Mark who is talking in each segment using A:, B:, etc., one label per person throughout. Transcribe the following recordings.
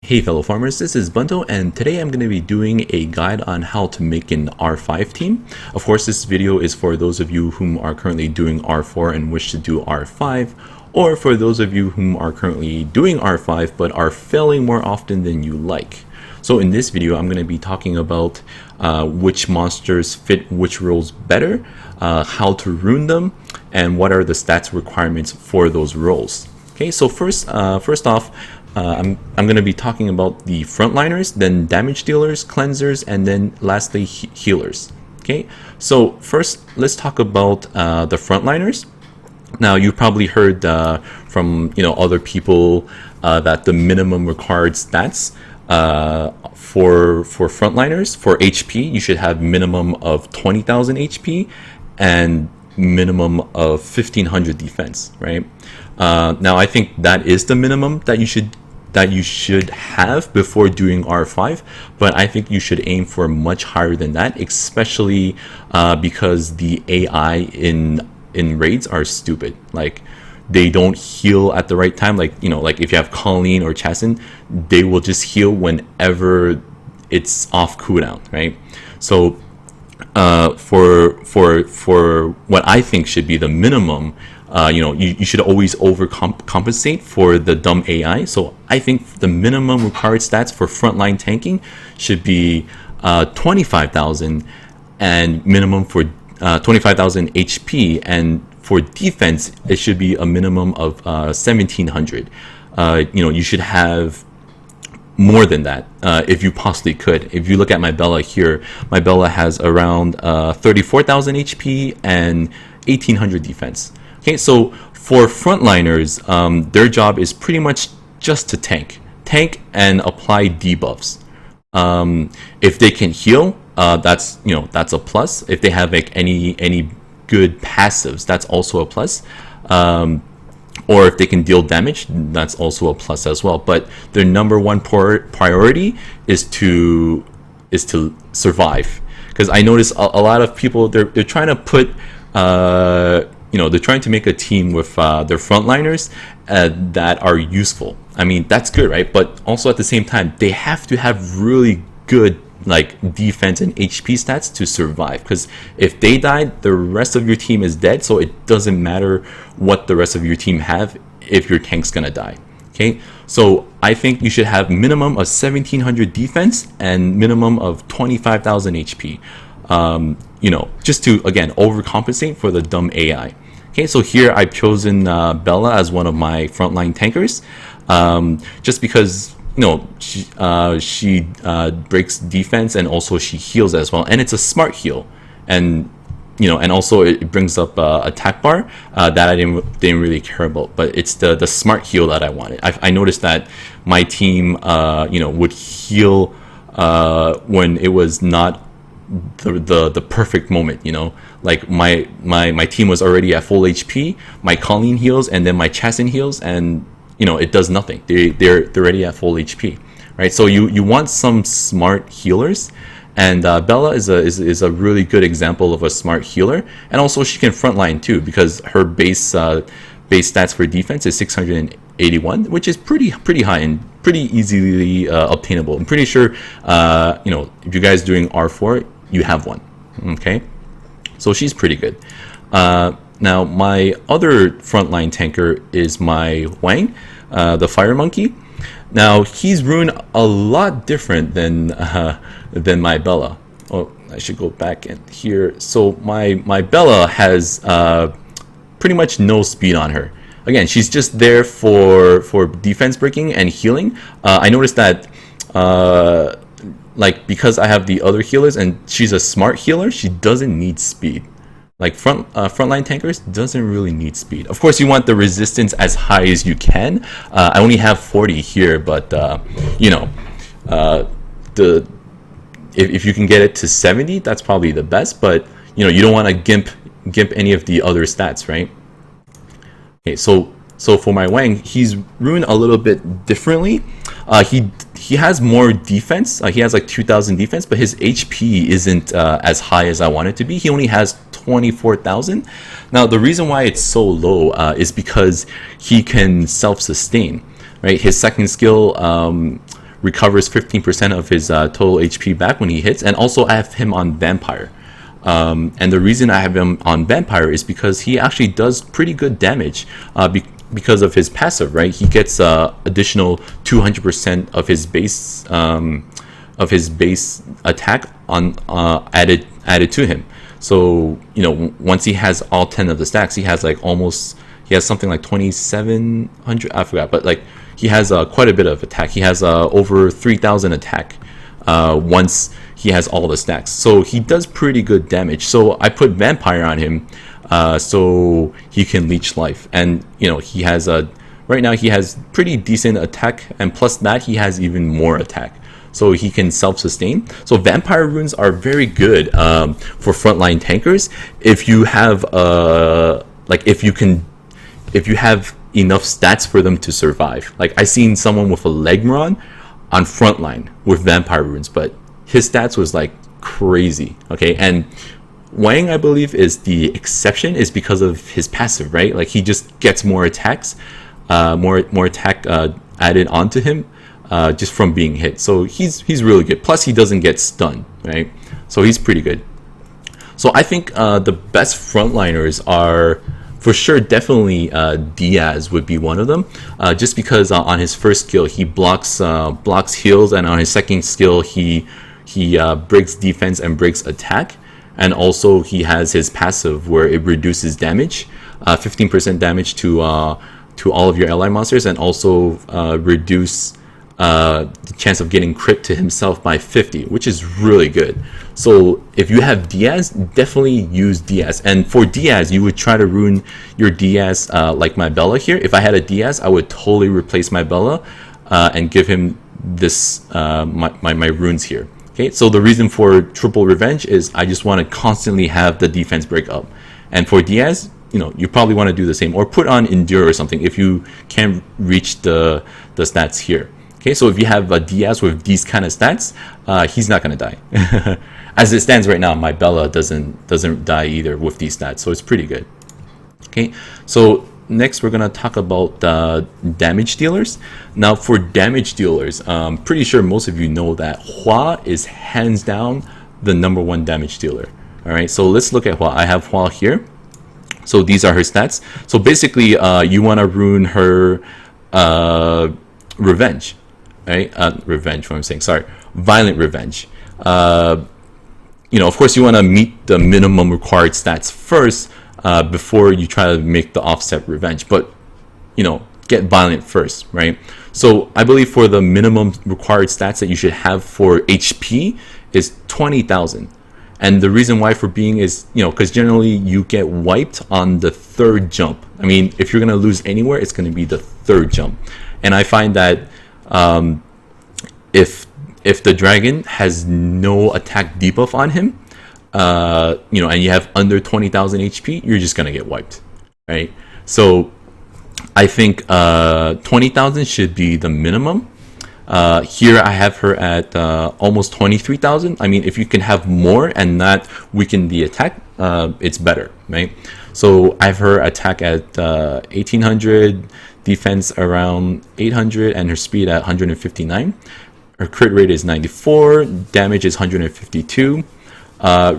A: Hey fellow farmers, this is Bunto, and today I'm going to be doing a guide on how to make an R5 team. Of course, this video is for those of you whom are currently doing R4 and wish to do R5, or for those of you whom are currently doing R5 but are failing more often than you like. So in this video, I'm going to be talking about which monsters fit which roles better, how to rune them, and what are the stats requirements for those roles. Okay, so first off, I'm going to be talking about the frontliners, then damage dealers, cleansers, and then lastly healers. Okay, so first let's talk about the frontliners. Now you've probably heard from other people that the minimum required stats for frontliners for HP, you should have minimum of 20,000 HP and minimum of 1500 defense, right? Now I think that is the minimum that you should have before doing R5, but I think you should aim for much higher than that, especially because the AI in raids are stupid. Like, they don't heal at the right time. Like if you have Colleen or Chassin, they will just heal whenever it's off cooldown, right? So for what I think should be the minimum, you should always overcompensate for the dumb AI. So I think the minimum required stats for frontline tanking should be 25,000 and minimum for 25,000 HP, and for defense it should be a minimum of 1,700. You should have more than that if you possibly could. If you look at my Bella here, my Bella has around 34,000 HP and 1,800 defense. Okay, so for frontliners, their job is pretty much just to tank and apply debuffs. If they can heal, that's a plus. If they have like any good passives, that's also a plus. Or if they can deal damage, that's also a plus as well. But their number one priority is to survive. Because I notice a lot of people, they're trying to put they're trying to make a team with their frontliners that are useful. I mean, that's good, right? But also at the same time, they have to have really good defense and HP stats to survive. Because if they die, the rest of your team is dead. So it doesn't matter what the rest of your team have if your tank's gonna die. Okay, so I think you should have minimum of 1,700 defense and minimum of 25,000 HP. Just to again overcompensate for the dumb AI. Okay, so here I've chosen Bella as one of my frontline tankers, just because she breaks defense and also she heals as well, and it's a smart heal, and and also it brings up attack bar that I didn't really care about, but it's the smart heal that I wanted. I noticed that my team would heal when it was not the perfect moment. Like my team was already at full HP, my Colleen heals, and then my Chassin heals, and it does nothing. They're already at full HP, right? So you want some smart healers, and Bella is a really good example of a smart healer, and also she can frontline too, because her base stats for defense is 681, which is pretty high and pretty easily obtainable. I'm pretty sure if you guys doing R4, you have one. Okay, so she's pretty good. Now my other frontline tanker is my Wang, the fire monkey. Now he's ruined a lot different than my Bella. Oh, I should go back in here. So my Bella has pretty much no speed on her. Again, she's just there for defense breaking and healing. I noticed that because I have the other healers and she's a smart healer, she doesn't need speed. Like frontline tankers doesn't really need speed. Of course, you want the resistance as high as you can. I only have 40 here, but if you can get it to 70, that's probably the best. But you don't want to gimp any of the other stats, right? Okay, so for my Wang, he's ruined a little bit differently. He has more defense. He has like 2,000 defense, but his HP isn't as high as I want it to be. He only has 24,000. Now the reason why it's so low is because he can self-sustain, right? His second skill recovers 15% of his total HP back when he hits, and also I have him on Vampire. And the reason I have him on Vampire is because he actually does pretty good damage because of his passive, right? He gets additional 200% of his base attack on added to him. So once he has all 10 of the stacks, he has something like 2,700. I forgot, but like he has quite a bit of attack. He has over 3,000 attack once he has all the stacks. So he does pretty good damage. So I put Vampire on him so he can leech life, and he has right now he has pretty decent attack, and plus that he has even more attack. So he can self-sustain. So Vampire runes are very good for frontline tankers if you have if you have enough stats for them to survive. Like I seen someone with a Legron on frontline with Vampire runes, but his stats was like crazy. Okay, and Wang, I believe, is the exception, is because of his passive, right? Like he just gets more attacks, more attack added onto him. Just from being hit, so he's really good. Plus he doesn't get stunned, right? So he's pretty good. So I think the best frontliners are for sure definitely Diaz would be one of them, just because on his first skill he blocks heals, and on his second skill he breaks defense and breaks attack, and also he has his passive where it reduces damage, 15% damage to all of your ally monsters, and also reduce the chance of getting crit to himself by 50, which is really good. So if you have Diaz, definitely use Diaz. And for Diaz, you would try to rune your Diaz like my Bella here. If I had a Diaz, I would totally replace my Bella and give him this my runes here. Okay, so the reason for triple revenge is I just want to constantly have the defense break up. And for Diaz, you probably want to do the same, or put on endure or something if you can reach the stats here. Okay, so if you have a Diaz with these kind of stats, he's not gonna die. As it stands right now, my Bella doesn't die either with these stats, so it's pretty good. Okay, so next we're gonna talk about damage dealers. Now for damage dealers, I'm pretty sure most of you know that Hua is hands down the #1 damage dealer. All right, so let's look at Hua. I have Hua here. So these are her stats. So basically, you want to rune her revenge. Right? Revenge, what I'm saying, sorry. Violent revenge. Of course you want to meet the minimum required stats first before you try to make the offset revenge. But, get violent first, right? So I believe for the minimum required stats that you should have for HP is 20,000. And the reason why for being is, because generally you get wiped on the third jump. I mean, if you're going to lose anywhere, it's going to be the third jump. And I find that if the dragon has no attack debuff on him, and you have under 20,000 HP, you're just gonna get wiped, right? So I think 20,000 should be the minimum. Here I have her at almost 23,000. I mean, if you can have more and not weaken the attack, it's better, right? So I have her attack at 1800. Defense around 800, and her speed at 159. Her crit rate is 94. Damage is 152.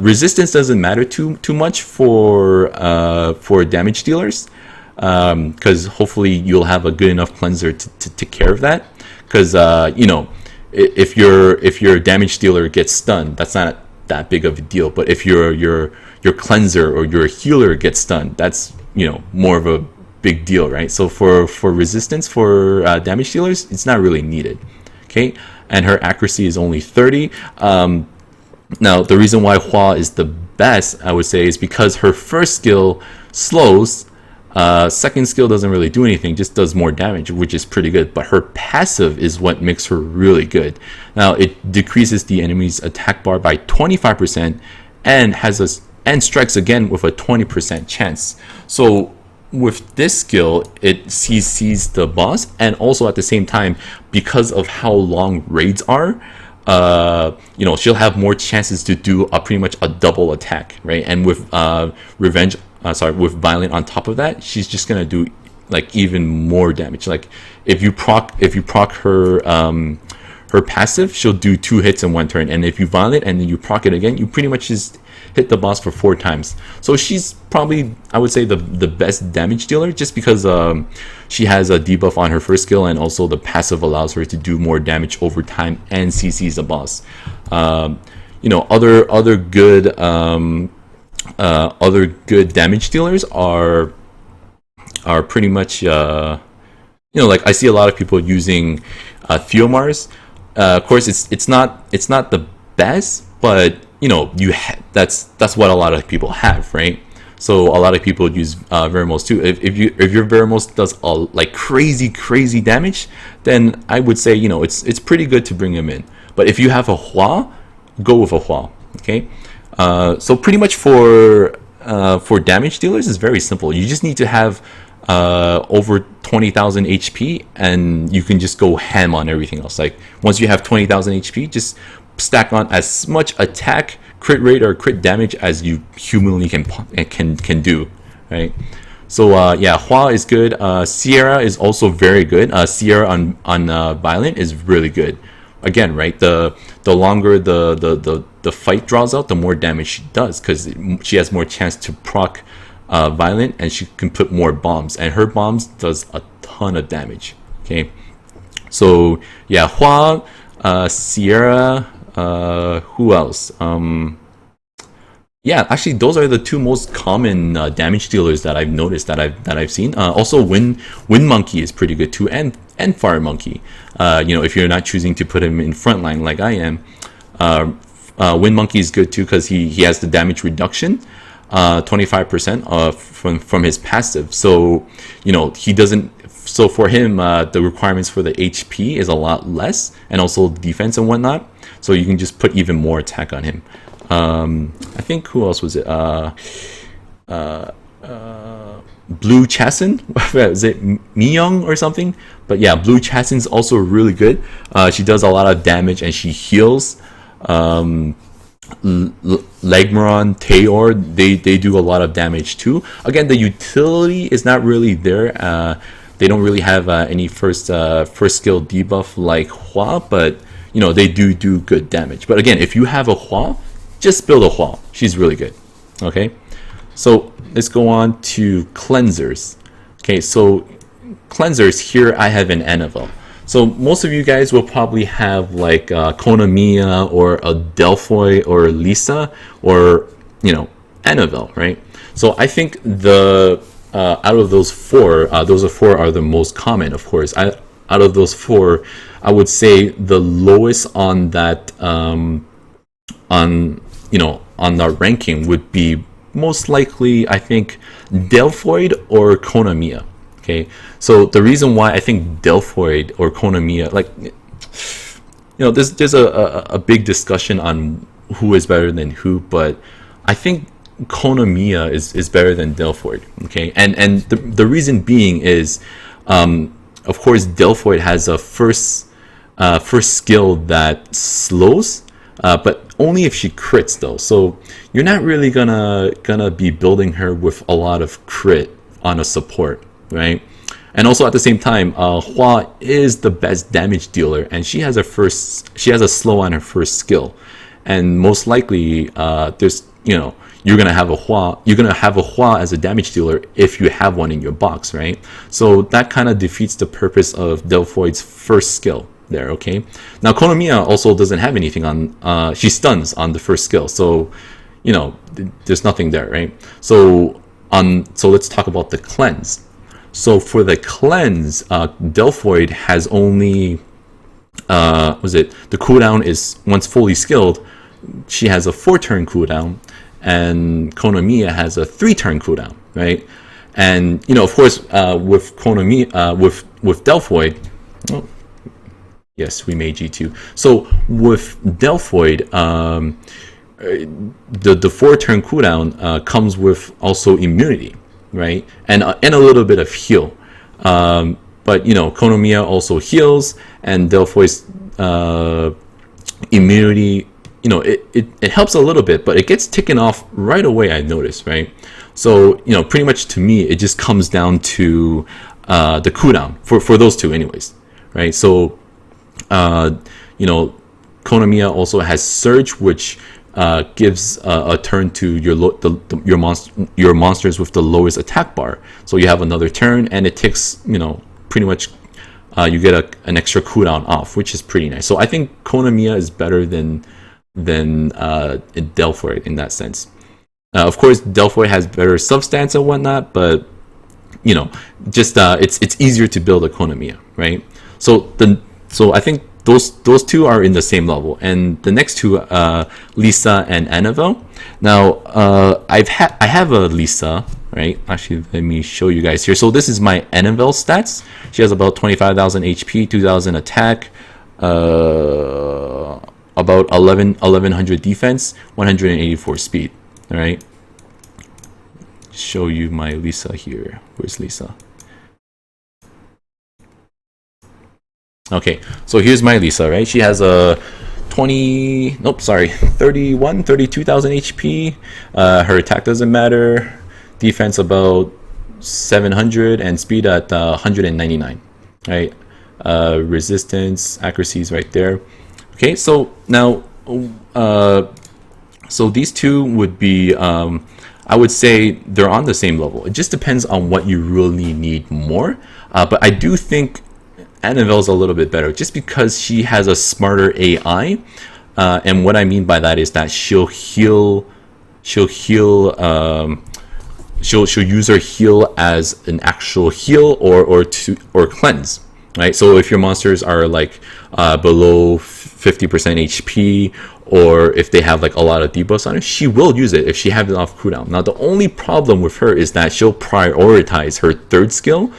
A: Resistance doesn't matter too much for damage dealers, because hopefully you'll have a good enough cleanser to take care of that. Because if your damage dealer gets stunned, that's not that big of a deal. But if your cleanser or your healer gets stunned, that's more of a big deal, right? So for resistance for damage dealers, it's not really needed. Okay, and her accuracy is only 30. Now the reason why Hua is the best, I would say, is because her first skill slows, second skill doesn't really do anything, just does more damage, which is pretty good. But her passive is what makes her really good. Now it decreases the enemy's attack bar by 25% and strikes again with a 20% chance. So with this skill, it sees the boss, and also at the same time, because of how long raids are, she'll have more chances to do pretty much a double attack, right? And with with violent on top of that, she's just gonna do like even more damage. Like if you proc her passive, she'll do 2 hits in 1 turn, and if you violate and then you proc it again, you pretty much just hit the boss for 4 times. So she's probably, I would say, the best damage dealer, just because she has a debuff on her first skill, and also the passive allows her to do more damage over time and CCs the boss. You know, other good damage dealers are pretty much you know, like I see a lot of people using Theomars. Of course, it's not the best, but you know, that's what a lot of people have, right? So a lot of people use Veramos too. If your Veramos does like crazy damage, then I would say, you know, it's pretty good to bring him in. But if you have a Hua, go with a Hua. Okay, so pretty much for damage dealers, it's very simple. You just need to have over 20,000 HP, and you can just go ham on everything else. Like once you have 20,000 HP, just stack on as much attack, crit rate, or crit damage as you humanly can do, right? So yeah, Hua is good. Sierra is also very good. Sierra on Violent is really good. Again, right? The longer the fight draws out, the more damage she does, because she has more chance to proc Violent, and she can put more bombs, and her bombs does a ton of damage. Okay, so yeah, Hua, Sierra, who else? Yeah, actually, those are the 2 most common damage dealers that I've noticed, that I've seen. Also, Wind Monkey is pretty good too, and Fire Monkey. You know, if you're not choosing to put him in frontline like I am, Wind Monkey is good too, because he has the damage reduction, 25% from his passive. So you know, he doesn't. So for him, the requirements for the HP is a lot less, and also defense and whatnot. So you can just put even more attack on him. I think, who else was it? Blue Chassin? Is it Miyong or something? But yeah, Blue Chassin's also really good. She does a lot of damage, and she heals. Legmaron, Taeor, they do a lot of damage too. Again, the utility is not really there. They don't really have any first skill debuff like Hua, but you know, they do good damage. But again, if you have a Hua, just build a Hua. She's really good. Okay, so let's go on to cleansers. Okay, so cleansers, here I have an Annabelle. So most of you guys will probably have like Konamiya or a Delphoid or Lisa, or you know, Annabelle, right? So I think the out of those 4, those 4 are the most common, of course. Out of those 4, I would say the lowest on that on the ranking would be most likely, I think, Delphoid or Konamiya. Okay, so the reason why I think Delphoid or Konamiya, like, you know, there's a big discussion on who is better than who, but I think Konamiya is better than Delphoid. Okay, and the reason being is, of course, Delphoid has a first skill that slows, but only if she crits though. So you're not really gonna be building her with a lot of crit on a support, right? And also at the same time, Hua is the best damage dealer, and she has a slow on her first skill, and most likely there's, you know, you're gonna have a Hua as a damage dealer if you have one in your box, right? So that kind of defeats the purpose of Delphoid's first skill there. Okay, now Konamiya also doesn't have anything on, she stuns on the first skill, so you know, there's nothing there, right? So let's talk about the cleanse. So for the cleanse, Delphoid has only the cooldown is, once fully skilled, she has a 4-turn cooldown, and Konamiya has a 3-turn cooldown, right? And you know, of course, with Konamiya, with Delphoid, oh, yes, we made G2. So with Delphoid, the 4-turn cooldown comes with also immunity, right? And a little bit of heal. But you know, Konamiya also heals, and Delphoid's immunity, you know, it helps a little bit, but it gets taken off right away, I noticed, right? So you know, pretty much to me, it just comes down to the cooldown for those two anyways, right? So You know, Konamiya also has Surge, which gives a turn to your monsters with the lowest attack bar. So you have another turn, and it takes, you know, pretty much you get an extra cooldown off, which is pretty nice. So I think Konamiya is better than Delphoid in that sense. Of course, Delphoid has better substance and whatnot, but you know, just it's easier to build a Konamiya, right? So I think those two are in the same level, and the next two, Lisa and Annabelle. Now, I have a Lisa, right? Actually, let me show you guys here. So this is my Annabelle stats. She has about 25,000 HP, 2,000 attack, about 1100 defense, 184 speed. All right. Show you my Lisa here. Where's Lisa? Okay, so here's my Lisa, right? She has a 32,000 HP. Her attack doesn't matter. Defense about 700 and speed at 199, right? Resistance, accuracy is right there. Okay, so now, so these two would be, I would say they're on the same level. It just depends on what you really need more. But I do think Annabelle's a little bit better just because she has a smarter AI, and what I mean by that is that she'll use her heal as an actual heal or cleanse, right? So if your monsters are like below 50% HP, or if they have like a lot of debuffs on it, she will use it if she has it off cooldown. Now the only problem with her is that she'll prioritize her third skill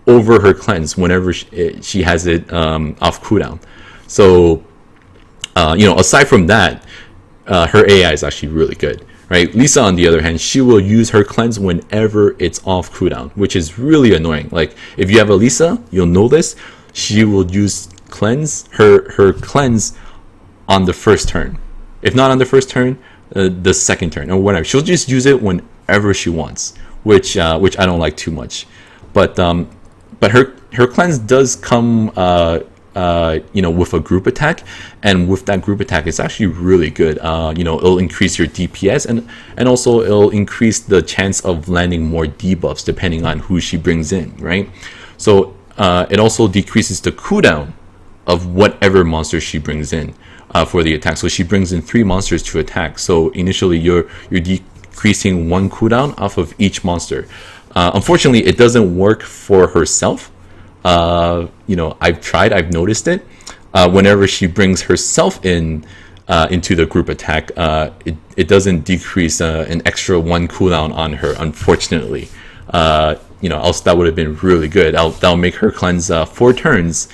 A: over her cleanse whenever she has it off cooldown. So, you know, aside from that, her AI is actually really good, right? Lisa, on the other hand, she will use her cleanse whenever it's off cooldown, which is really annoying. Like, if you have a Lisa, you'll know this. She will use her cleanse on the first turn. If not on the first turn, the second turn or whatever. She'll just use it whenever she wants, which I don't like too much. But her cleanse does come you know, with a group attack, and with that group attack, it's actually really good. You know, it'll increase your DPS, and also it'll increase the chance of landing more debuffs depending on who she brings in, right? So it also decreases the cooldown of whatever monster she brings in for the attack. So she brings in 3 monsters to attack. So initially you're decreasing 1 cooldown off of each monster. Unfortunately, it doesn't work for herself. You know, I've noticed it. Whenever she brings herself in into the group attack, it doesn't decrease an extra 1 cooldown on her, unfortunately. You know, else that would have been really good. That'll make her cleanse 4 turns.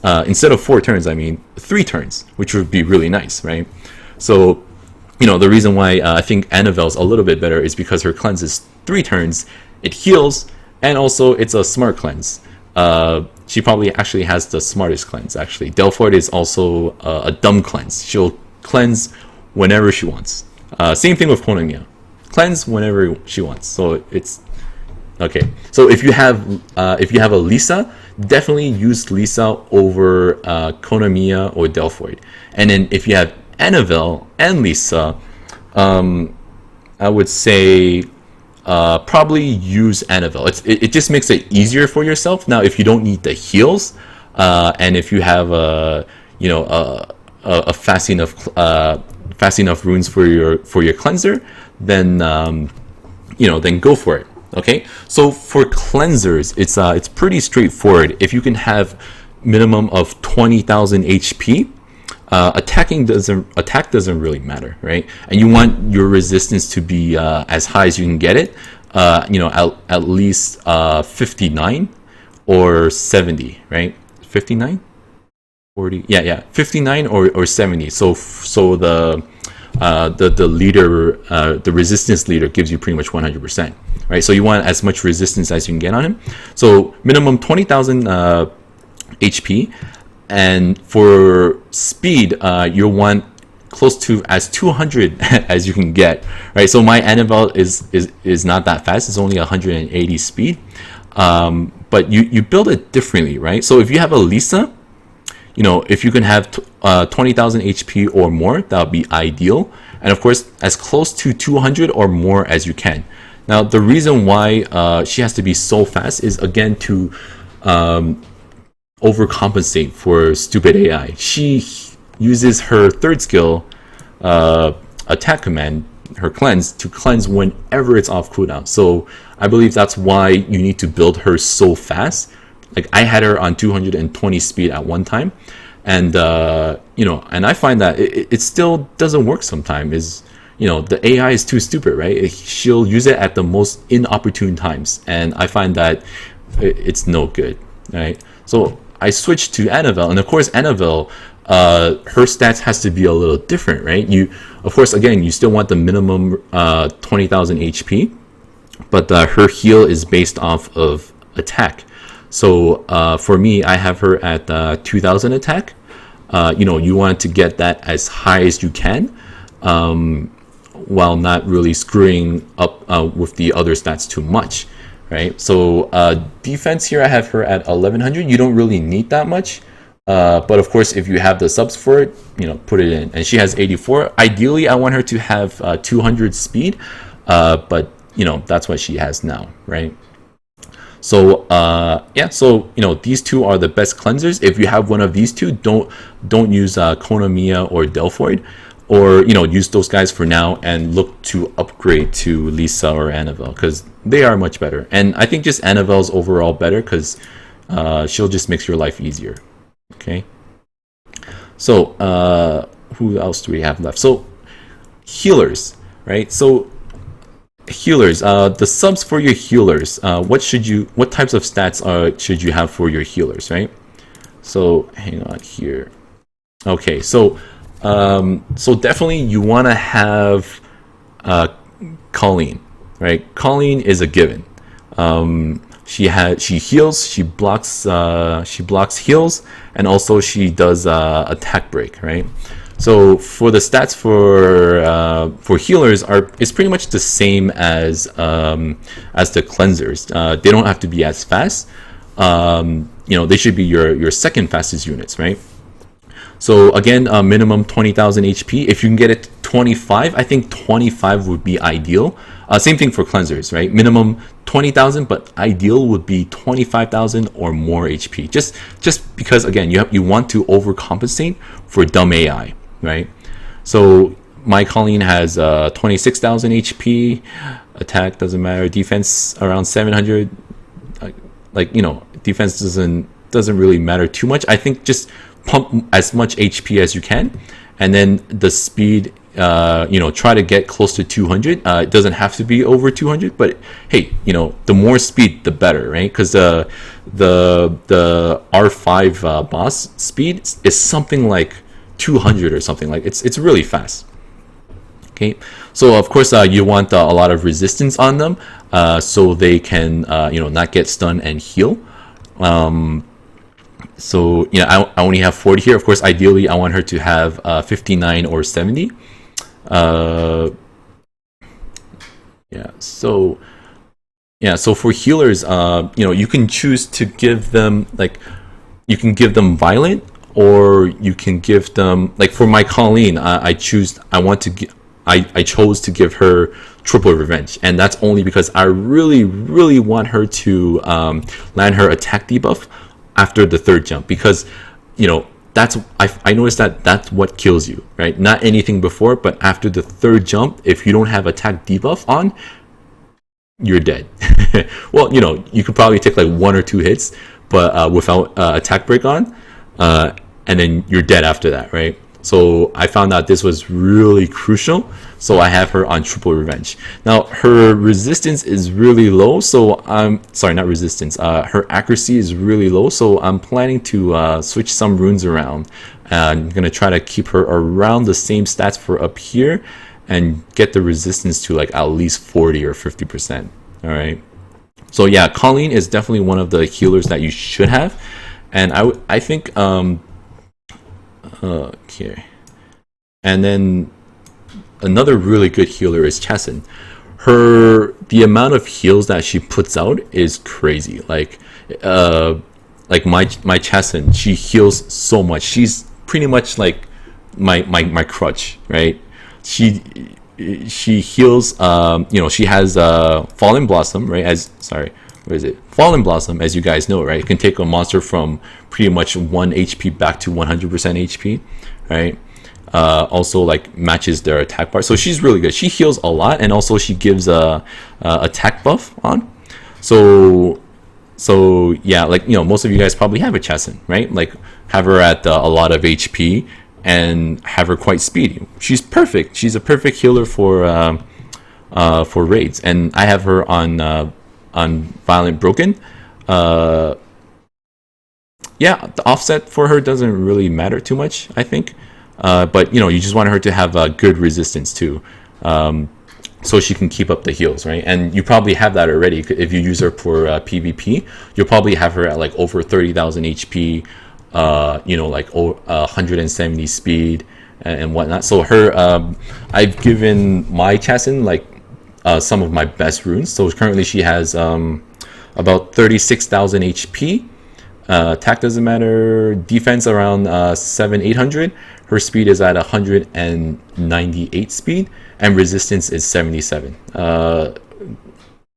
A: Instead of 4 turns, I mean 3 turns, which would be really nice, right? So, you know, the reason why I think Annabelle's a little bit better is because her cleanse is 3 turns. It heals, and also it's a smart cleanse. She probably actually has the smartest cleanse, actually. Delphoid is also a dumb cleanse. She'll cleanse whenever she wants. Same thing with Konamiya. Cleanse whenever she wants. So it's okay. So if you have a Lisa, definitely use Lisa over Konamiya or Delphoid. And then if you have Annabelle and Lisa, I would say probably use Annabelle. It just makes it easier for yourself. Now, if you don't need the heals, and if you have a fast enough runes for your cleanser, then then go for it. Okay, so for cleansers, it's pretty straightforward. If you can have minimum of 20,000 HP, attack doesn't really matter, right? And you want your resistance to be as high as you can get it. At least 59 or 70, right? 59, 40, yeah, 59 or 70. So the leader, the resistance leader gives you pretty much 100%, right? So you want as much resistance as you can get on him. So minimum 20,000 HP, and for speed, you'll want close to as 200 as you can get, right? So my Annabelle is not that fast. It's only 180 speed, but you build it differently, right? So if you have a Lisa, if you can have 20,000 HP or more, that would be ideal. And of course, as close to 200 or more as you can. Now, the reason why she has to be so fast is, again, to overcompensate for stupid AI. She uses her third skill, attack command, her cleanse, to cleanse whenever it's off cooldown. So I believe that's why you need to build her so fast. Like, I had her on 220 speed at one time, and and I find that it still doesn't work sometimes. The AI is too stupid, right? She'll use it at the most inopportune times, and I find that it's no good, right? So I switched to Annabelle, and of course Annabelle, her stats has to be a little different, right? Of course, again, you still want the minimum 20,000 HP, but her heal is based off of attack. So for me, I have her at 2,000 attack. You want to get that as high as you can, while not really screwing up with the other stats too much, right? So defense here, I have her at 1,100. You don't really need that much, but of course, if you have the subs for it, put it in. And she has 84. Ideally, I want her to have 200 speed, but that's what she has now, right? So these two are the best cleansers. If you have one of these two, don't use Konamiya or Delphoid, or use those guys for now and look to upgrade to Lisa or Annabelle, because they are much better. And I think just Annabelle's overall better because she'll just make your life easier. Okay. So who else do we have left? So healers, right? So healers, the subs for your healers, what types of stats should you have for your healers, right? So hang on here. Okay, so definitely you want to have Colleen, right? Colleen is a given. She heals, she blocks heals, and also she does attack break, right? So for the stats for healers is pretty much the same as the cleansers. They don't have to be as fast. They should be your second fastest units, right? So again, minimum 20,000 HP. If you can get it to 25, I think 25 would be ideal. Same thing for cleansers, right? Minimum 20,000, but ideal would be 25,000 or more HP. Just because, again, you want to overcompensate for dumb AI, right? So my Colleen has 26,000 HP. Attack doesn't matter. Defense around 700. Defense doesn't really matter too much. I think just pump as much HP as you can, and then the speed, try to get close to 200. It doesn't have to be over 200, but hey, the more speed the better, right? Because the R5 boss speed is something like 200 or something. Like it's really fast. Okay, so of course you want a lot of resistance on them, so they can not get stunned and heal. So I only have 40 here. Of course, ideally I want her to have 59 or 70. So for healers, you can choose to give them, you can give them violent, or you can give them, for my Colleen, I chose to give her triple revenge, and that's only because I really, really want her to land her attack debuff after the third jump, because I noticed that's what kills you, right? Not anything before, but after the third jump, if you don't have attack debuff on, you're dead. Well, you could probably take 1 or 2 hits, but without attack break on, and then you're dead after that, right? So I found out this was really crucial, so I have her on triple revenge. Now her resistance is really low, so not resistance, her accuracy is really low, so I'm planning to switch some runes around. I'm gonna try to keep her around the same stats for up here and get the resistance to at least 40 or 50%. All right, so yeah, Colleen is definitely one of the healers that you should have, and I think okay, and then another really good healer is Chesson. The amount of heals that she puts out is crazy. like my Chesson, she heals so much. She's pretty much like my crutch, right? She heals. She has Fallen Blossom, right? Where is it? Fallen Blossom, as you guys know, right? It can take a monster from pretty much 1 HP back to 100% HP, right? Also like matches their attack bar, so she's really good. She heals a lot, and also she gives a attack buff on. So yeah, like most of you guys probably have a Chesson, right? Like have her at a lot of HP and have her quite speedy. She's perfect. She's a perfect healer for raids, and I have her on Violent Broken. Yeah, the offset for her doesn't really matter too much, I think. But you just want her to have a good resistance too, so she can keep up the heals, right? And you probably have that already. If you use her for PvP, you'll probably have her at like over 30,000 HP, like 170 speed and whatnot. So her, I've given my Chesson like some of my best runes. So currently she has about 36,000 HP. Attack doesn't matter. Defense around 800. Her speed is at 198 speed, and resistance is 77.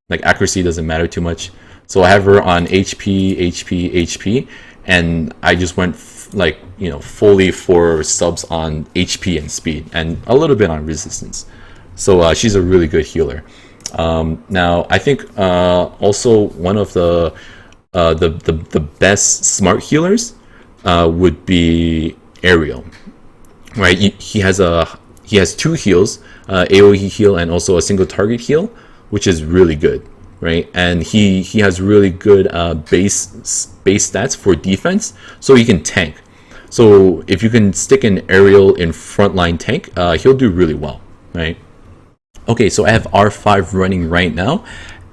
A: Like accuracy doesn't matter too much. So I have her on HP, and I just went fully for subs on HP and speed, and a little bit on resistance. So she's a really good healer. Now I think also one of the best smart healers would be Ariel, right? He has 2 heals, AoE heal and also a single target heal, which is really good, right? And he has really good base stats for defense, so he can tank. So if you can stick an Ariel in frontline tank, he'll do really well, right? Okay, so I have R5 running right now.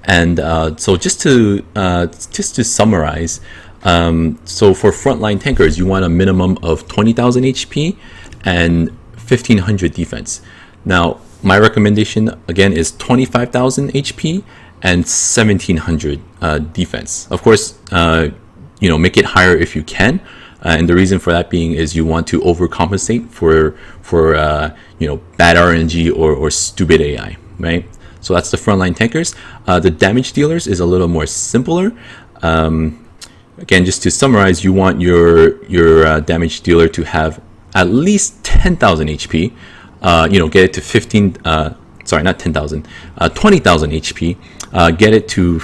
A: And so just to summarize, so for frontline tankers, you want a minimum of 20,000 HP and 1,500 defense. Now, my recommendation again is 25,000 HP and 1,700 defense. Of course, make it higher if you can. And the reason for that being is you want to overcompensate for bad RNG or stupid AI, right? So that's the frontline tankers. The damage dealers is a little more simpler. Again, just to summarize, you want your damage dealer to have at least 10,000 HP. Get it to 20,000 HP. Get it to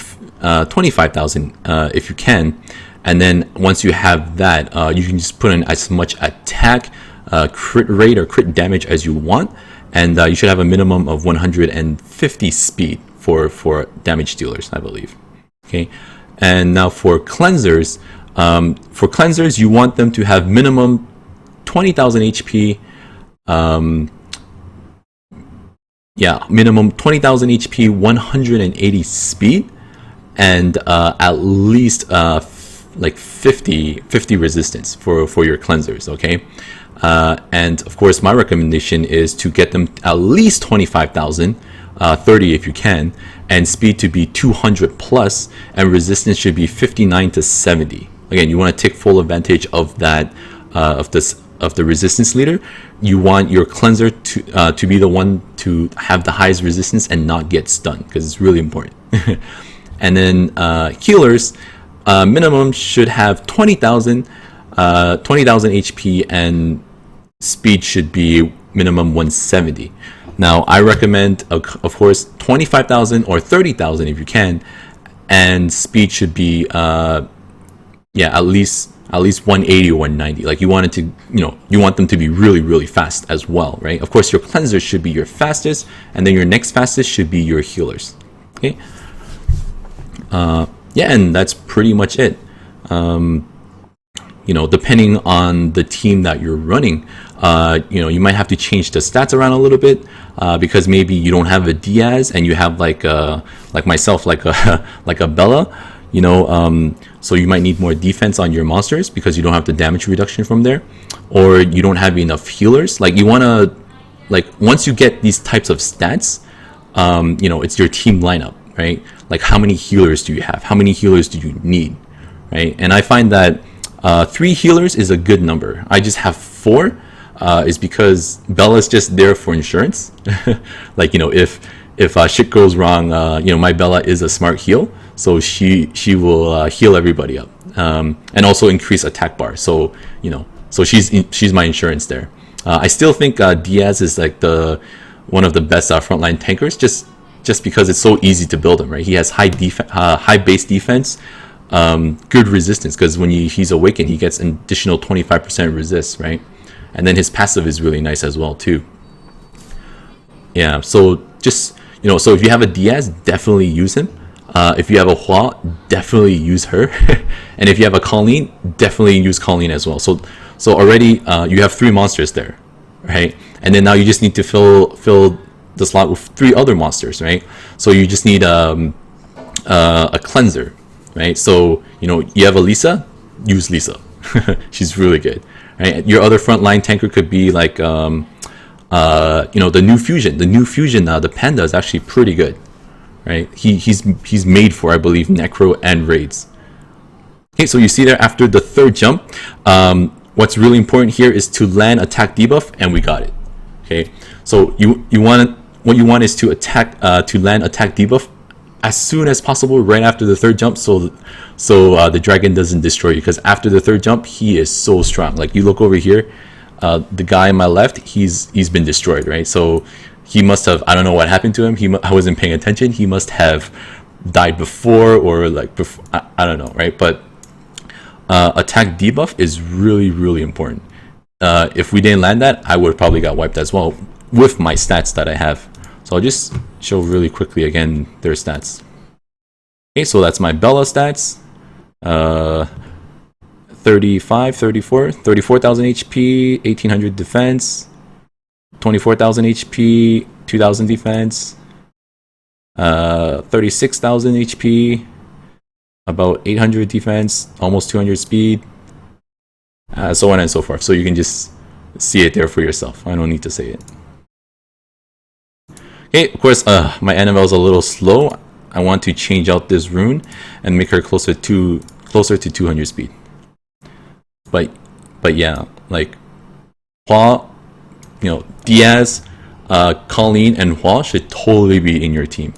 A: 25,000 if you can. And then once you have that, you can just put in as much attack, crit rate, or crit damage as you want. And you should have a minimum of 150 speed for damage dealers, I believe. Okay, and now for cleansers, you want them to have minimum 20,000 HP. Minimum 20,000 HP, 180 speed, and at least 50 resistance for your cleansers. Okay. And of course, my recommendation is to get them at least 25,000, 30 if you can, and speed to be 200 plus, and resistance should be 59 to 70. Again, you want to take full advantage of that, of the resistance leader. You want your cleanser to be the one to have the highest resistance and not get stunned, because it's really important. And then healers, minimum should have 20,000 HP, and speed should be minimum 170. Now I recommend, of course, 25,000 or 30,000 if you can, and speed should be at least 180 or 190. Like you want it to, you want them to be really, really fast as well, right? Of course, your cleanser should be your fastest, and then your next fastest should be your healers. Okay. And that's pretty much it. Depending on the team that you're running, you might have to change the stats around a little bit, because maybe you don't have a Diaz and you have like myself, like a Bella, so you might need more defense on your monsters because you don't have the damage reduction from there, or you don't have enough healers. Like you want to, once you get these types of stats, it's your team lineup, right? Like how many healers do you have? How many healers do you need? right? And I find that 3 healers is a good number. I just have 4 is because Bella's just there for insurance. Like, you know, if shit goes wrong, you know, my Bella is a smart heal, so she will heal everybody up, and also increase attack bar. So, you know, so she's my insurance there. I still think Diaz is like one of the best frontline tankers, just because it's so easy to build him, right? He has high base defense, good resistance, because when he's awakened, he gets an additional 25% resist, right? And then his passive is really nice as well too. Yeah, so just, you know, so if you have a Diaz, definitely use him. If you have a Hua, definitely use her. And if you have a Colleen, definitely use Colleen as well. So already you have 3 monsters there, right? And then now you just need to fill the slot with 3 other monsters, right? So you just need a cleanser, right? So, you know, you have a Lisa, use Lisa. She's really good, right? Your other frontline tanker could be like, you know, the new fusion. The Panda is actually pretty good, right? He's made for, I believe, Necro and Raids. Okay, so you see there after the 3rd jump, what's really important here is to land attack debuff, and we got it. Okay, so what you want is to land attack debuff as soon as possible, right after the 3rd jump, so the dragon doesn't destroy you. Because after the 3rd jump, he is so strong. Like, you look over here, the guy on my left, he's been destroyed, right? So he must have, I don't know what happened to him. I wasn't paying attention. He must have died before, or like before, I don't know, right? But attack debuff is really, really important. If we didn't land that, I would have probably got wiped as well with my stats that I have. So I'll just show really quickly again their stats. Okay, so that's my Bella stats. 34,000 HP, 1800 defense, 24,000 HP, 2000 defense, 36,000 HP, about 800 defense, almost 200 speed, so on and so forth. So you can just see it there for yourself. I don't need to say it. Okay, of course, my Annabelle is a little slow. I want to change out this rune and make her closer to 200 speed. But yeah, like Hua, you know, Diaz, Colleen, and Hua should totally be in your team.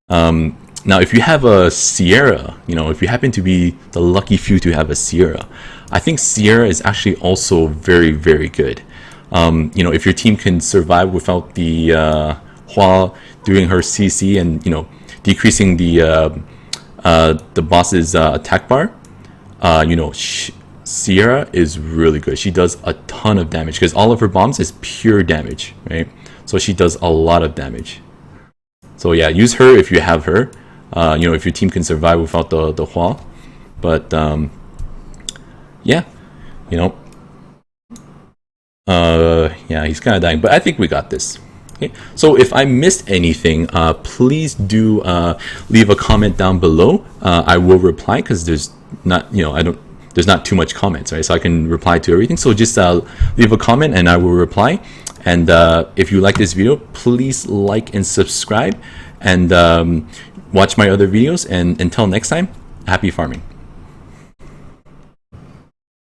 A: Now, if you have a Sierra, you know, if you happen to be the lucky few to have a Sierra, I think Sierra is actually also very, very good. You know, if your team can survive without the Hua doing her CC and, you know, decreasing the boss's attack bar, you know, Sierra is really good. She does a ton of damage because all of her bombs is pure damage, right? So she does a lot of damage. So yeah, use her if you have her. You know, if your team can survive without the Hua. But yeah, you know, yeah, he's kind of dying, but I think we got this. Okay, so if I missed anything, please do leave a comment down below. I will reply because there's not, you know, there's not too much comments, right? So I can reply to everything. So just leave a comment and I will reply. And if you like this video, please like and subscribe, and watch my other videos. And until next time, happy farming.